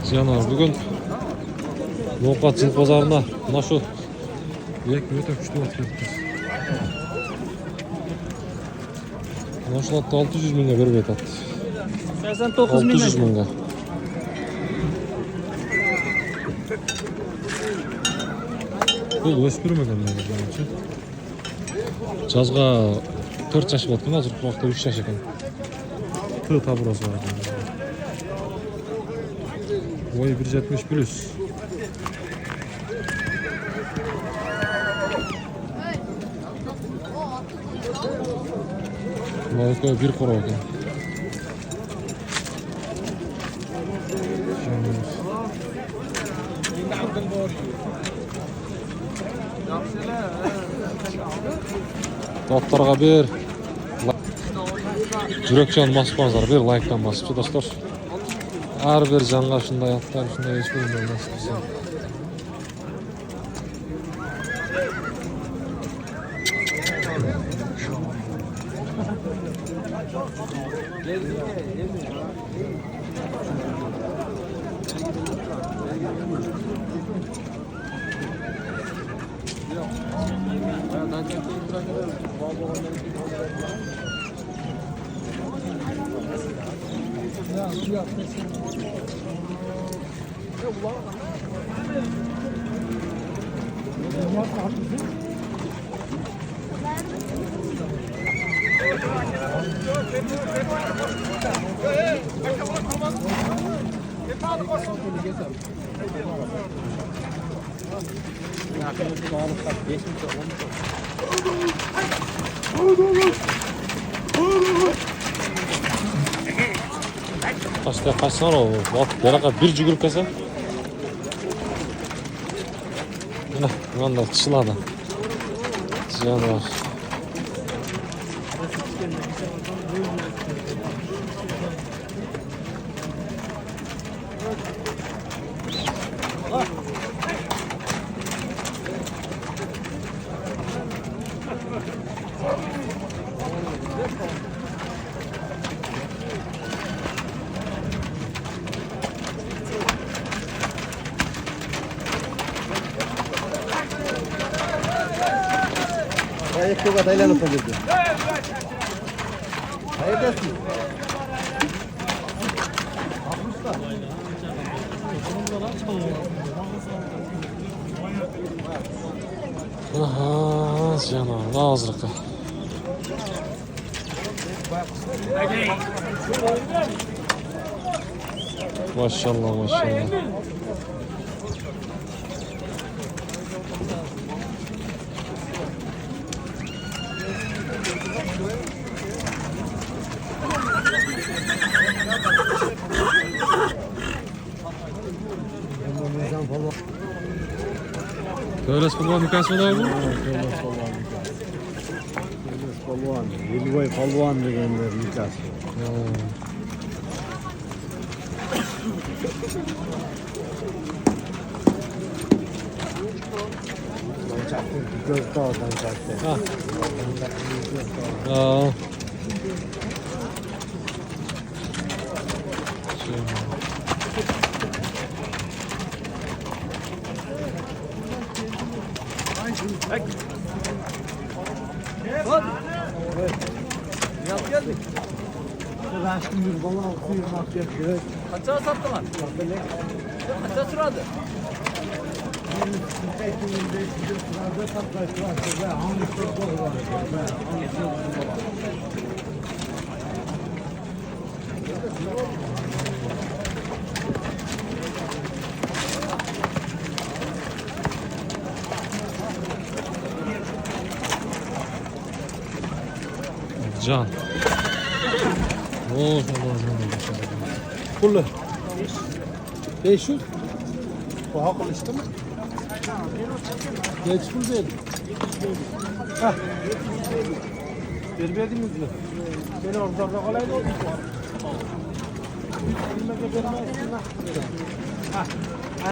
Ziyanar bugün Nokat Jıl pazarına mına şu ek öte küçük ot ketdi. Mına şu atты 600 mingga berip жатат. 89 ming. 600 mingga. Бұл өспірмеген меніңше. Жазға 4 жаш болған, азыр уақытта 3 жаш екен. Тı табырасы бар екен. Ой 170 плюс. Мынау bir қора екен. Dostlarga bir Жүrekcan basmanızlar, bir like'dan basıpçı dostlar. Her bir canlar şunday atlar, şunday hiç bölümler nasıl güzel. Kaçsana o, bak yaraka bir cügürüp kesen. Manda çılada. Ziyan var. Ayakta kadayla nasıl girdi? Hayırdasın? Aha, ziyan var. Ne hazırlıkta? Maşallah maşallah. Töres Palvan nikahı var mı? Töres Palvan. Yelivay Palvan degenler nikahı. Göz dağdan çaktı. Ha. Bak. Hadi. Evet. Yap geldik. Ben şimdi bana 620 yapıyor. Kaça sattılar? Kaça sıradı? 2500 lirada sattılar. Hangi çok var? Can. Oo, Kullu. 500. Bu haklı işte mi? Geç kul verdim. Hah. Vermediniz mi? Beni orada kalaydı oldu. Bilmece vermezsin. Hah.